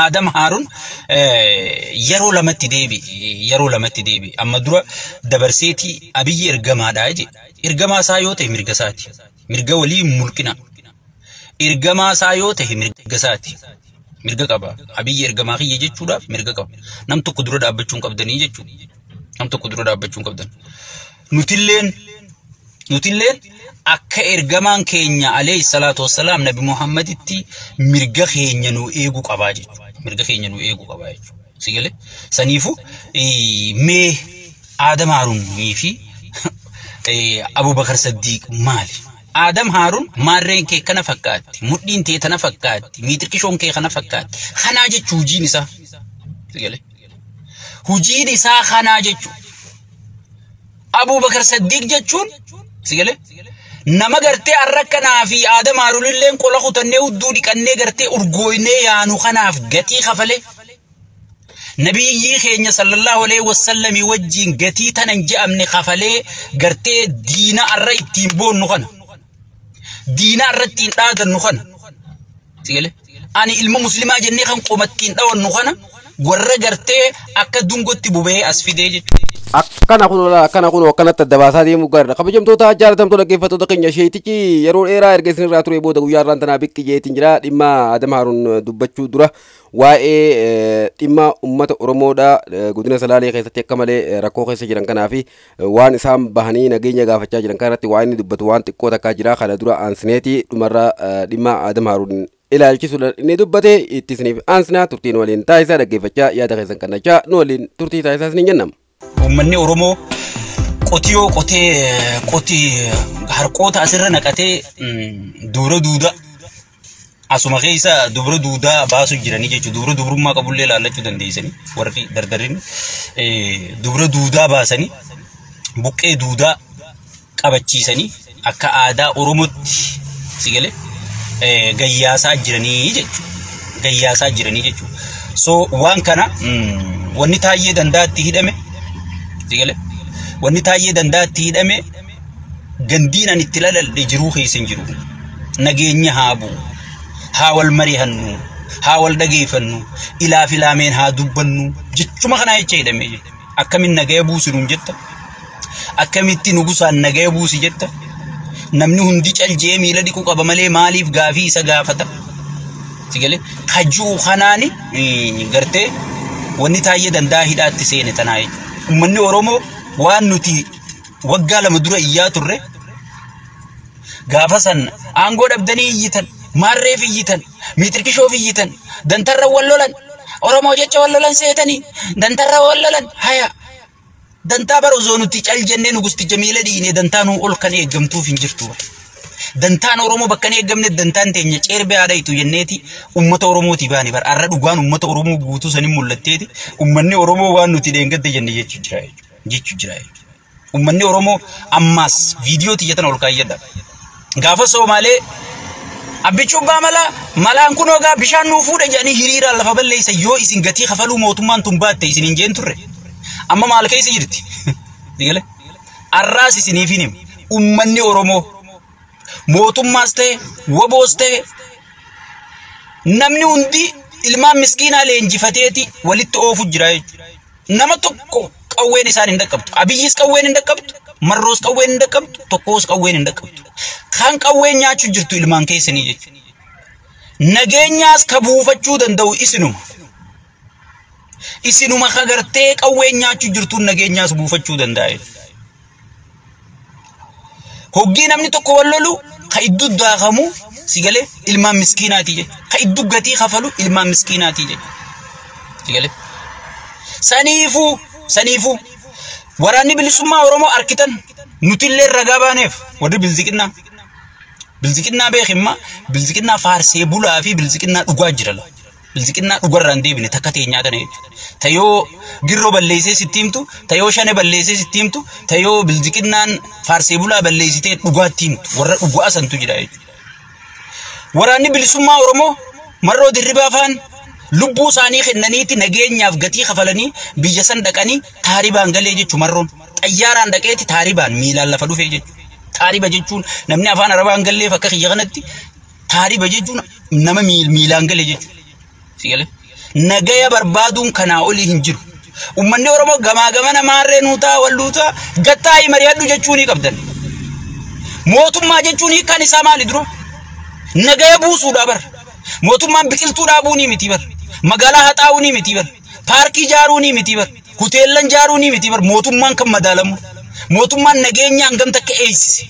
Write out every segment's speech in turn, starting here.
Adam Harun yeroo lamatti deebi amma dura dabarseeti Abiyyi ergamaadha je ergamaa isaa yoo ta'e mirga isaati mirga walii mulkina ergamaa isaa yoo ta'e mirga isaati mirga qaba Abiyyi ergamaa kiyya jechuudhaaf mirga qaba nam tokko dura dhaabbachuun qabdanii jechuudha nam tokko dura dhaabbachuun qabdan nutilleen akka ergamaan keenya alayhi salatu wassalam nabi Muhammaditti mirga keenya nu eegu qabaa jechuudha mirga keenya nu eegu qabaa jechuudha sigale saniifu mee Adam Harun fi Abu Bakar Siddiq maali Adam Harun maarreen kee kana fakkaatti mudhiin tee tana fakkaatti miitirkishoon kee kana fakkaatti kana jechuu hujiin isaa sigale hujiin isaa kana jechuu Abu Bakar Siddiq jechuun sigale nama gartee arrakkanaa fi Adam Harun illeen qola kutannee hudduu dhiqannee gartee urgooynee yaanu kanaaf gatii kafale nabiyyi keenya sallallahu alayhi wasallam wajjin gatii tanan je'amne kafale gartee diina arra ittiin boonnu kana diina arra ittiin dhaadannu kana sigale ani ilma muslimaa jennee kan qomattiin dhawannu kana warra gartee akka dungotti bubee as fidee jechuudha akkana kuno akkanatti dabasaa deemu garra kabajamtoota jaalatamtoota dhaggeeffattoota keenya sheetichi yeroo dheeraa erga isin irraa ture booda guyyaa irraan tanaa biqqi jeetiin jira dhimma Adam Harun dubbachuu dura waa'ee dhimma ummata Oromoodha godina Salaalee keessatti akka malee rakkoo keessa jiran kanaafi waan isaan bahanii nageenya gaafachaa jiran kanarratti waa inni dubbatu waan xiqqoo takkaa jira kana dura aansineeti dhumarra dhimma Adam Harun ilaalchisuudha inni dubbate itti isiniif aansina turtiin waliin taasisaa dhaggeeffachaa yaada keessan kannachaa nu waliin turtii taasisaa isiniin jennama. Ummanni Oromoo qotii harqoota asirra naqatee dubra duudaa asuma keessa dubra duudaa baasu jiranii jechuudha dubra dubrummaa qabullee laallachuu dandeessanii warri dardarin dubra duudaa baasanii buqqee duudaa qabachiisanii akka aadaa Oromootti sigale gayyaasaa jiranii jechuudha so waan kana wanni taayee dandaatti hidhame sigale wanni taayee dandaatti hidhame gandiinan itti lalalde jiruu keessan jiru nageenya haabu haa wal mari'annu haa wal dhageeffannu ilaa filaameen haa dubbannu jechuma kana jecha hidhame akkamiin nagaya buusinuun jetta akkamitti nugusaan nagaya buusi jetta namni hundi caljee miila dhiqu qaba malee maaliif gaafii isa gaafata sigale kajuu kanaani gartee wanni taayee dandaa hidhaatti seene tanaa ummanni Oromoo waan nuti waggaa lama dura iyyaa turre gaafa san aangoo dhabdanii iyyitan maarreef iyyitan miitirkishoof iyyitan dantarra wallolan Oromoo jecha wallolan seetanii dantarra wallolan haya dantaa barozoo nuti cal jennee nugusti jamiila dhiine dantaan ol kan eeggamtuuf hin jirtu dantaan Oromoo bakka hin eeggamne dantaan teenya ceerbee aadaitu jenneeti ummata Oromooti baane bar arra dhugaan ummata Oromoo guutuu sanin mul'atteeti ummanni Oromoo waan nuti dheengadde jenne jechuu jira ummanni Oromoo ammas viidiyoo tiyyatan ol kaayyadha gaafa Somaalee abbichuu malaan kunoo gaa bishaan nuu fuudha jedhanii hiriiraan lafa balleessa yoo isin gatii kafaluu mootummaan tun baatte isin hin jeen turre amma maal keessa jirti digale arraas isiniif hin himu ummanni Oromoo mootummaas ta'e waboos ta'e namni hundi ilmaan miskiinaa leenjifateeti walitti oofu jira jechuudha nama tokko qawween isaan hin dhaqqabtu Abiyyis qawween hin dhaqqabtu Marroos qawween hin dhaqqabtu tokkos qawween hin dhaqqabtu kan qawween nyaachuu jirtu ilmaan keessanii jechuudha nageenyaas ka buufachuu danda'u isinuma kagartee qawween nyaachuu jirtu nageenyaas buufachuu danda'a hoggii namni tokko wallolu ka iddu daakamu sigale ilmaan miskiinaati je ka iddu gatii kafalu ilmaan miskiinaati je sigale saniifu waraanni bilisummaa Oromoo arkitan nutillee ragaa baaneef warri bilziqinnaa beekimma bilziqinnaa faarsee bulaa fi bilziqinnaa dhugaa jirala bilziqinnaa dhugarraan deebine takka teenyaa tana tayoo girroo balleessee sittiimtu tayoo shane balleessee sittiimtu tayoo bilziqinnaan faarsee bulaa balleessitee dhugaatti himtu warra dhugaa santu jira jechuudha waraanni bilisummaa Oromoo marroo dirribaa faan lubbuu isaanii kennaniiti nageenyaaf gatii kafalanii biyya san dhaqanii taaribaan galee jechuudha marroon xayyaaraan dhaqeeti taaribaan miilaan lafa dhufee jechuudha taariba jechuun namni afaan arabaan galleef akka kiyya kanatti taariba jechuun nama miilaan galee jechuudha sigale nagaya barbaaduun kana oli hin jiru ummanni oromoo gamaa namaarree nuutaa walluutaa gattaa'ii mari'adhu jechuun qabdan mootummaa jechuun kan isaa maali duro nagaya buusuudha bar mootummaan biqiltuu dhaabuuni miti bar magaalaa haxaa'uuni miti bar paarkii jaaruuni miti bar hoteelan jaaruuni miti bar mootummaan kan madaalamu mootummaan nageenya hangam takka eeysise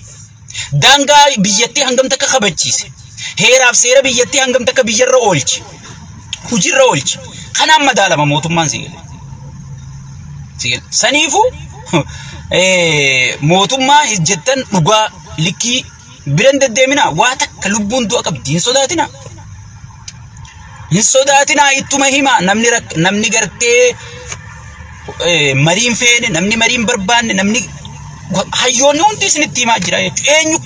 daangaa biyyattii hangam takka kabachiise heeraaf seera biyyattii hangam takka biyyarra oolchi hujirra oolchi kanaan madaalama mootummaan sigale saniifu mootummaa hijjettan dhugaa likkii biran deddeemina waa takka lubbuun du'a qabdi hin sodaatina ittuma hima namni gartee mariin feene namni mariin barbaanne namni hayyoonni hundi isinitti himaa jira jechuudha eenyu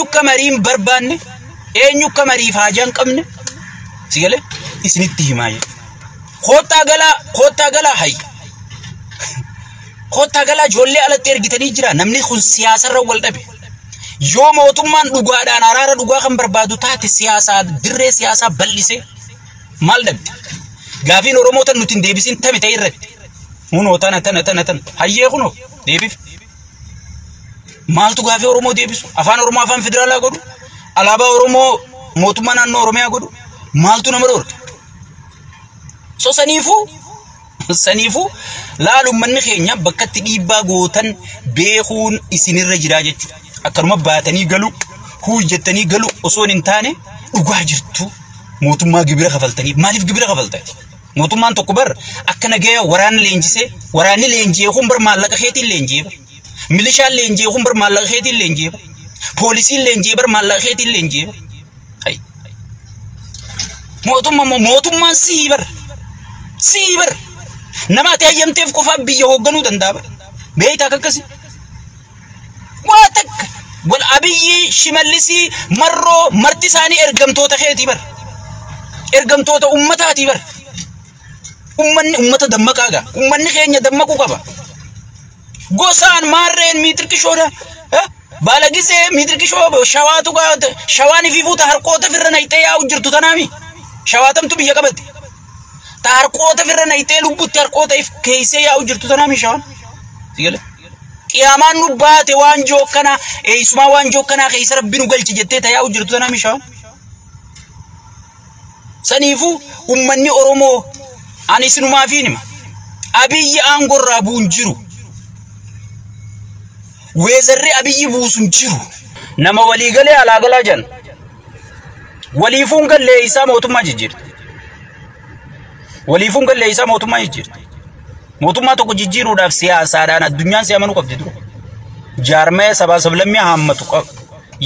akka mariin barbaanne eenyu akka mariif haajaan qabne sigale isinitti himaa jechuudha koottaa galaa hay koottaa galaa ijoollee alatti ergitanii jira namni kun siyaasarra wal dhabe yoo mootummaan dhugaadhaan araara dhugaa kan barbaadu taate siyaasaa dirree siyaasaa bal'ise maal dhabde gaafiin oromoota nuti hin deebisin tame ta'e irratti hunoo tana hayyee kunoo deebif maaltu gaafii oromoo deebisu afaan oromoo afaan federaalaa godhu alaabaa oromoo mootummaa naannoo oromiyaa godhu maaltu nama dhoorga so saniifu laalu manni keenya bakkatti dhiibbaa gootan beekuun isinirra jira jechuudha akkanuma baatanii galu hujjettanii galu osoo hin taane dhugaa jirtu mootummaa gibira kafaltanii maaliif gibira kafaltani mootummaan tokko bar akka nagaya waraana leenjisee waraanni leenjee kun bar maallaqa keetiin leenjee milishaan leenjee kun bar maallaqa keetiin leenjee poolisiin leenjee bar maallaqa keetiin leenjee hay mootummaan siibar nama ati hayyamteef qofa biyya hoogganuu danda'a bar beeytaa akkasi waa takka wal abiyyi shimallisii marroo marti isaanii ergamtoota keetii bar ergamtoota ummataati bar ummata dammaqaaga ummanni keenya dammaquu qaba gosaan maarreen miitirkishoodha baalagisee miitirkishoo shawaatu shawaani fi fuuta harqoota firra naytee yaa'u jirtu tanaami shawaatamtu biyya qabatti ta harqoota firra naytee lubbutti harqoota if keeysee yaa'u jirtu tanaami shawaan sigale qiyaamaan nu baate waan jookkana eeysumaa waan jookkanaa keeysa rabbi nu galchi jettee ta yaa'u jirtu tanaami shawaan saniifu ummanni oromoo ani sinumaa fi nima abiyyi aangorraa buun jiru weezarri abiyyi buusun jiru nama walii galee alaa galaa jan waliifuun gallee isaa mootummaa jijjiirti mootummaa tokko jijjiiruudhaaf siyaasaadhaan addunyaan si amanuu qabdi dura jaarmee sabaa sablammii haammatu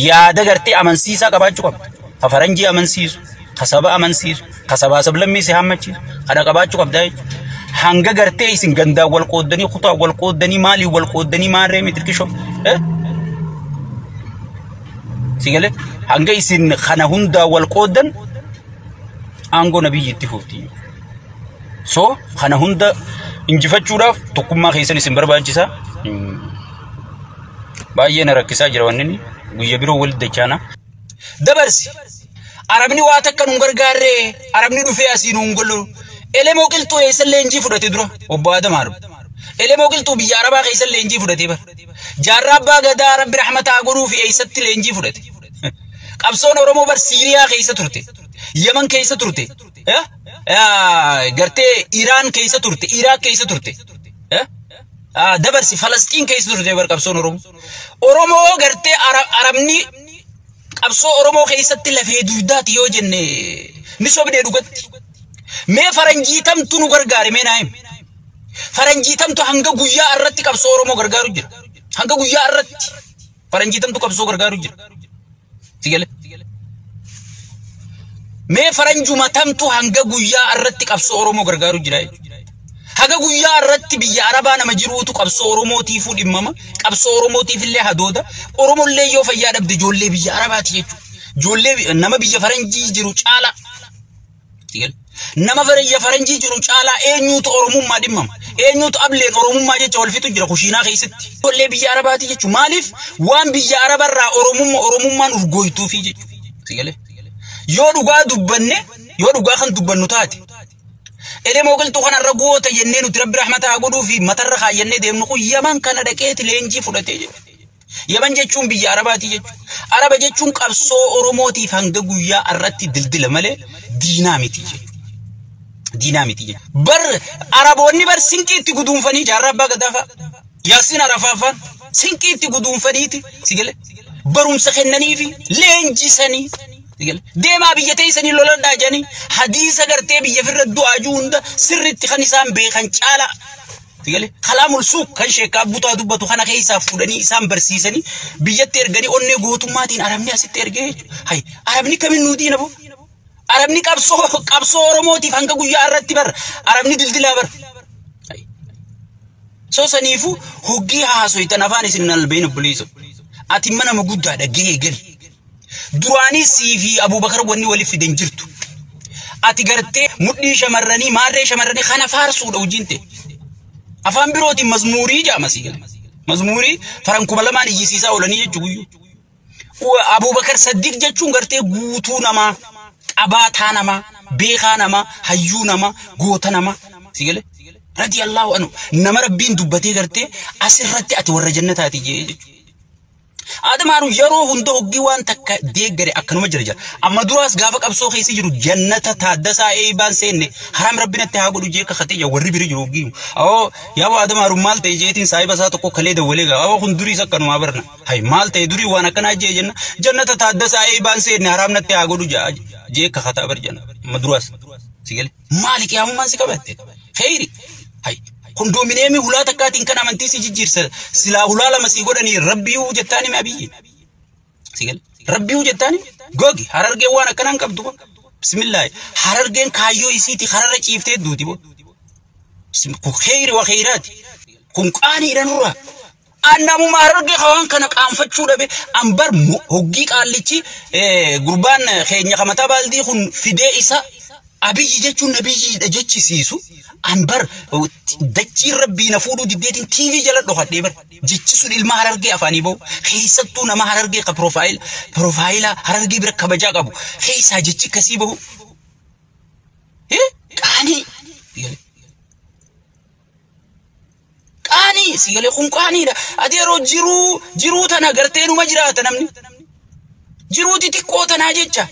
yaada gartee amansiisaa qabaachuu qabdi faranjii amansiisu kasaba amansiisu kasabaa sablammii si haammachiisu kada qabaachuu qabdaa jechuudha hanga gartee isin gandaa wal qooddanii kutaa wal qooddanii maalii wal qooddanii maarree mitirkishoo sigale hanga isin kana hundaa wal qooddan aangoo nabiyyitti fuufti so kana hunda injifachuudhaaf tokkummaa keessan isin barbaachisaa baay'ee na rakkisaa jira wanni guyya biroo wal dachaana dabarsi arabni waa takka nun gargaarree arabni dhufee asii nun golu elemoo qilxuu eessa leenjii fudhate dura obbo Adamaaru elemoo qilxuu biyya arabaa keessa leenjii fudhate bar jaarraa abbaa gadaa rabbi rahmataa godhuu fi eessatti leenjii fudhate qabsoon oromoo bar Siiriyaa keessa turte Yaman keessa turte gartee Iraan keessa turte Iraaq keessa turte dabarsi Falastiin keessa turte bar qabsoon oromoo gartee arabni qabsoo oromoo keessatti lafee dugdaati yoo jenne ni sobdee dhugatti mee faranjiitamtu nu gargaare mee naayim faranjiitamtu hanga guyyaa irratti qabsoo oromoo gargaaru jira hanga guyyaa irratti faranjiitamtu qabsoo gargaaru jira sigale mee faranjuma tamtu hanga guyyaa irratti qabsoo oromoo gargaaru jira haga guyyaa irratti biyya arabaa nama jiruutu qabsoo oromootiif dhimmama qabsoo oromootiif illee hadooda oromollee yoo fayyaa dhabde ijoollee biyya arabaati jechuudha ijoollee nama biyya faranjii jiru caala nama biyya faranjii jiru caala eenyuutu oromummaa dhimmama eenyuutu ableen oromummaa jecha wal fixu jira kushiinaa keessatti ijoollee biyya arabaati jechuudha maaliif waan biyya arabarraa oromummaan uf gooytuufi jechuudha yoo dhugaa dubbanne yoo dhugaa kan dubbannu taate ele moogiltu kana ragoota jennee nuti rabbi rahmataa godhuu fi matarra kaayyannee deemnu kun Yaman kana dhaqeeti leenjii fudhatee jedhe. Yaman jechuun biyya Arabaati jechuudha. Araba jechuun qabsoo Oromootiif hanga guyyaa irratti dildila malee diinaa miti jechuudha. Diinaa miti jechuudha. Bar Araboonni bar sinqiitti guduunfanii jaarraa abbaa gadaafa Yaasin Arafaafaan sinqiitti guduunfaniiti sigale barumsa kennanii fi leenjisanii sigale deemaa biyya teessanii loladhaa jedhanii hadiisa gartee biyya firra du'aa juunda sirriitti kan isaan beekan caala sigale kalaamul suuq kan sheekaa butaa dubbatu kana keessaa fuudhanii isaan barsiisanii biyyatti erganii onnee gootummaatiin Arabni asitti ergee hay Arabni kamin nuu diina bo Arabni qabsoo Oromootiif hanga guyyaa irratti bar Arabni dildilaa bar so saniifu hogii haasoytan afaan isin albeen obboleessu ati mana maguddaadha geegal duraanii siifi Abubakar wanni waliif fidan jirtu ati gartee mudhii shamarranii maarree shamarranii kana faarsuudha hojiinte afaan birootiin mazmuurii jaama sigal mazmuurii farankuma lamaan iyyisiisaa oolanii jechuun Abubakar Saddiq jechuun gartee guutuu namaa qabaataa namaa beekaa namaa hayyuu namaa goota namaa sigal رضي الله عنه نمر بين دبتي قرتي أسرتي أتورى جنة هاتي هذا ما يروه عنده جوان تك ديجري أكنو مجرجا أما دراس قافك أبصو خيسي جرو جنة تهدسا إيبان سيني حرام ربنا تهاقلو جيك خطيجا وربي رجلو جيو أو يابو هذا ما مال تيجيتين سايبا ساتو كليد وليغا أو خندوري سكنو ما برنا هاي مال تيدوري وانا كنا جي جنة تهدسا إيبان سيني حرام نتهاقلو جيك خطا برجنا مدراس سيقل مالك يا ممان سيكبت خيري هاي كندومينيمي ولا تكاتين كنا من تيسي جيرس سلا ولا لما سيقولني ربي وجتاني ما بيجي سيقول ربي وجتاني جوجي حررجي وانا كنا نكبدو بسم الله حررجين كايو يسيتي حرر شيفتي دودي بو خير وخيرات كن قاني رنورا أنا مو حررجي خوان كنا كأنفتشو ربي أمبر هوجي قاليتي قربان خينيا كمتا بالدي خن فداء إسا أبي جتشون أبي جتشي سيسو أنبر دكتي ربي نفودو دبيتين تي في جلد لغة ديبر جتشو الما هررجي أفاني بو خيساتو نما هررجي كبروفايل هررجي برك بجا قبو خيسا جتشي كسيبو كاني سيغلي خون كاني دا أديرو جيرو تنا غرتينو مجرات نمني جيرو تيكو تنا جتشا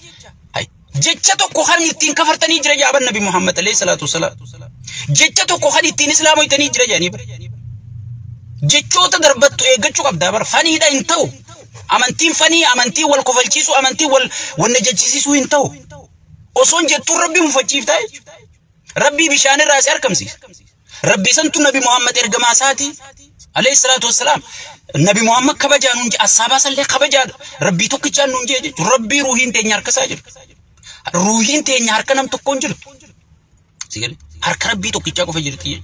جتشتو كوخان يتين كفرتني جرى جاب النبي محمد عليه الصلاة والسلام جتشتو كوخان يتين إسلام يتني جرى جاني بر جتشو تدربتو إيجتشو قبضا بر فاني دا انتو أمانتين فاني أمانتين والكفلشيسو أمانتين والنججسيسو انتو أصون جتو ربي مفتشيف تاي ربي بشان الرأس أركمسيس ربي سنتو نبي محمد إرقماساتي عليه الصلاة والسلام النبي محمد كبجان نونجي أصحابا سلي كبجان ربي توكيجان نونجي ربي روحين تنيار كساجر روحين تنيار كنام تكونجر سيقل هرك ربي توكيجا كو فجرتي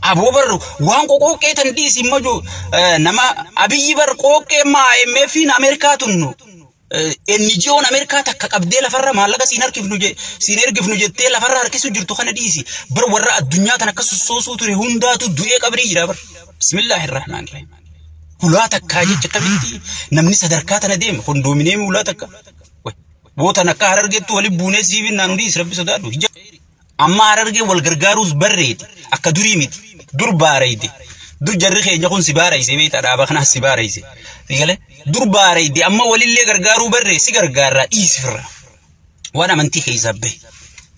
أبو بر وان كوكو كيتن دي سيمجو نما أبي بر كوكي ما مفين أمريكا تنو النجيون أمريكا تكابدي لفرة مالك سينار كيف نوجي تي لفرة هركسو جرتو خنا ديسي بر ورا الدنيا تنكسو سوسو تري هوندا تدوية قبري جرا بر بسم الله الرحمن الرحيم ولا تكاجي تكابدي نمني صدركاتنا ديم كندومينيمي ولا تكا بوتا نكا هررجتو ولي بوني سيبين نانديس ربي صدادو أما هررجي والغرغاروس بريد أكا دوريميت دور باريدي دور جرخي نكون سباريسي بيتا دابخنا سباريسي تيجي دور باريدي أما ولي اللي غرغارو بري سيغرغارا إيسفر وانا منتي خيزابي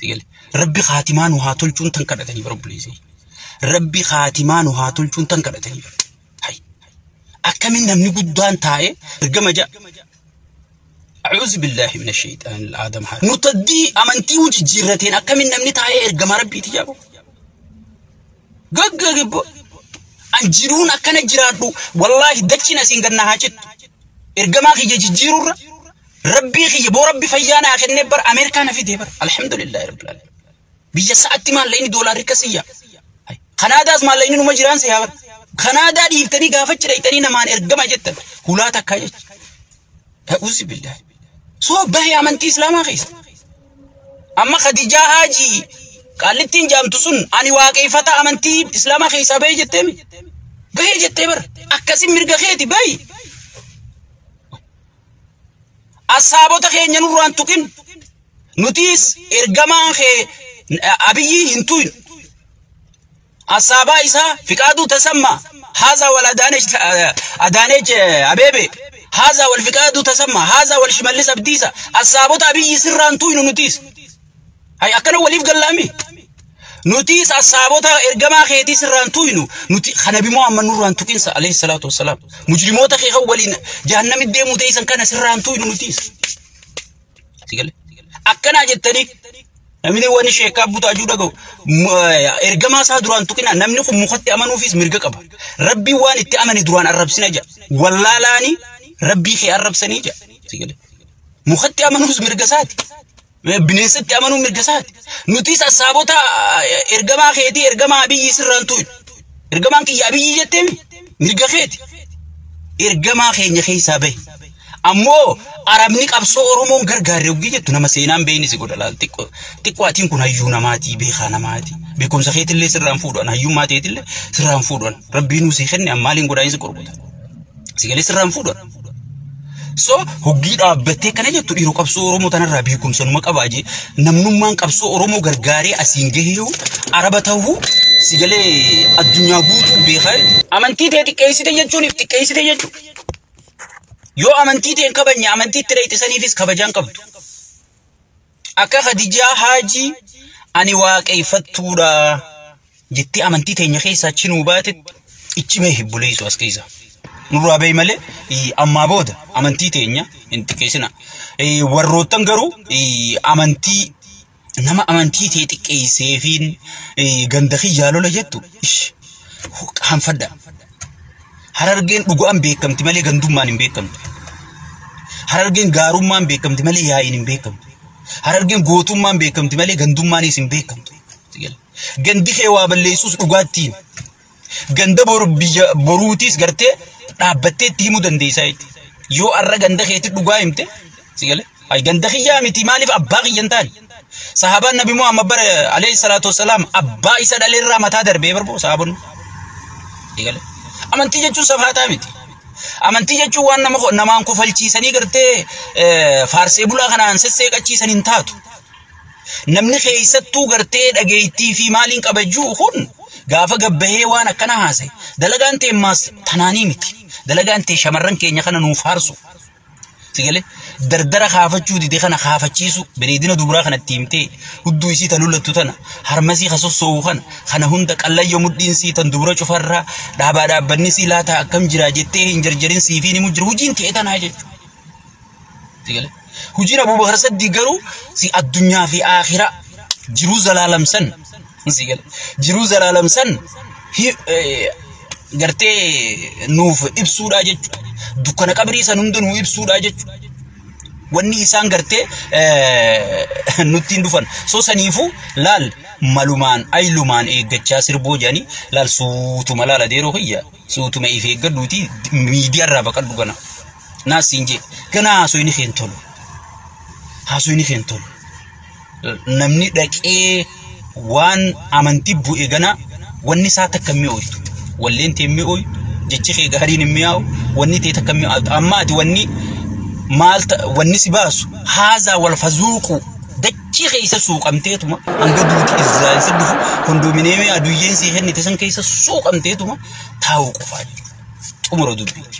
تيجي ربي خاتمان وهاتلجون تنكرتني برب ليزي ربي خاتمان وهاتلجون تنكرتني هاي أكمن نمني قدان تاي رقم جاء أعوذ بالله من الشيطان الآدم هذا نتدي أمنتي وجي جيرتين أكمن نمني تاي رقم ربي تجابو غغغبو أنجرون أكنا جرادو والله دكتنا سينغرنا هاجت إرقما خي جيرور ربي خي بو ربي فيانا أخي نبر أمريكا نفي ديبر الحمد لله رب العالمين بيجا ساعتي ما لين دولار ركسية كندا ما لين نمجران سيابر كندا دي يفتني غافت ريتني نمان إرقما جتا هلا تكاجت أعوذ بالله سو بهي أمنتي إسلام أخيس أما خديجة هاجي قالت جام تسون أني واقعي فتا أمنتي إسلام أخيس أبي جتمي بهي جتبر أكاسي مرقا خيتي بهي ashaabota keenya nurraan tuqin nutis ergamaan kee abiyyi hintuin ashaaba isa fiqaadu tasamma haza wal adanej abebe haza wal fiqaadu tasamma haza wal shimallis abdisa ashaabota abiyyi sirraan tuin nutis hay akana walif gallami nutis ashaabota ergamaa keetii sirraan tuinu nuti khanabi muhammad nurraan tuqinsa alayhi salatu wassalam mujrimota kee walin jahannamit deemu teeysan kana sirraan tuinu nutis sigale akkana jettani namni wani sheeka buta juuda go ergamaa saa duraan tuqina namni kun mukhatti amanuufis mirga qaba rabbi waan itti amani duraan arrabsina ja wallalaani rabbi kee arrabsani ja sigale mukhatti amanuus mirga saati bineensatti amanu mirga saati nutis ashaabota ergamaa keetii ergamaa abiyyi sirraan tu'in ergamaan kiyya abiyyi jetteemi mirga keeti ergamaa keenya keessaa bahe ammoo arabni qabsoo oromoon gargaaree uggii jettu nama seenaan beeyni si godha laal xiqqaatiin kun hayyuu namaatii beekaa namaati beekumsa keetillee sirraan fuudhan hayyummaa teetillee sirraan fuudhan rabbiin usii kenne ammaaliin godhaansi qorqota sigalee sirraan fuudhan so hogii dhaabbattee kana jettu dhiiroo qabsoo oromoo tanarraa beekumsa numa qabaaje namnummaan qabsoo oromoo gargaaree asiin gahee araba ta'uu sigalee addunyaa guutuu beekaa amantii tee xiqqeessite jechuun if xiqqeessite jechuudha yoo amantii teen kabanya amantii itti dheeytisaniifis kabajaan qabdu akka Khadijaa Haaji ani waaqeeffattuudha jetti amantii teenya keessaa chinuu baate ichimee hibbuleessu as keessa nurraa bayi malee ammaa booda amantii teenya hin xiqqeessina warroottan garuu amantii nama amantii tee xiqqeesseefiin ganda kiyyaa lola jettu hanfadda harargeen dhugaan beekamti malee gandummaan hin beekamtu harargeen gaarummaan beekamti malee yaa'iin hin beekamtu harargeen gootummaan beekamti malee gandummaanis hin beekamtu gandi kee waa balleessuus dhugaattiin ganda boruutiis gartee dhaabbattee itti himuu dandeessaa jetti yoo arra ganda keetti dhugaa himte sigale ay ganda kiyyaa miti maaliif abbaa kiyyan taani sahabaan nabi muhammad bara alayhi salatu wassalam abbaa isa dhaleerraa mataa darbee barbo sahabaan sigale amantii jechuun safaataa miti amantii jechuun waan namaan kofalchiisanii gartee faarsee bulaa kanaan sesseeqachiisan hin taatu namni keessattuu gartee dhageettii fi maaliin qabajuu kun gaafa gabbahee waan akkana haasa'e dalagaan tee maas tanaanii miti dalagaan tee shamarran keenya kana nuuf faarsu sigale dardara kaafachuu dide kana kaafachiisu bareedina duburaa kanatti himtee hudduu isii talulattu tana harmasii kasossoo kana hunda qallayyo mudhiin sii tan dubura cufarraa dhaabbanni sii laata akkam jira jettee hin jarjarin siifiin himu jira hujiin ta'e tanaa jechuudha sigale hujiin Abubakar Saddiq garuu si addunyaa fi aakhira jiruu zalaalamsan sigale jiruu zalaalamsan gartee nuuf ibsuudha jechuudha dukkana qabrii san hunda nuuf ibsuudha jechuudha wanni isaan gartee nuttiin dhufan so saniifu laal malumaan aylumaan eeggachaa sirboo jani laal suutuma laala deeroo kiyya suutuma if eeggadhuuti miidiyaarraa baqadhu gana naasiin je gana haasoo inni keen tolu namni dhaqee waan amantii bu'e gana wanni isaa takka mi'ooytu walleen tee mi'ooy jechi kee gaariin hin mi'aawu wanni tee takka mi'aawu amma ati wanni si baasu haazaa wal fazuuqu dachii keessa suuqamteetuma hanga duuti Israa'el saddufu kondomineemii aduyyeen sii kennite san keessa suuqamteetuma taa'uu qofaa xumura dubbiiti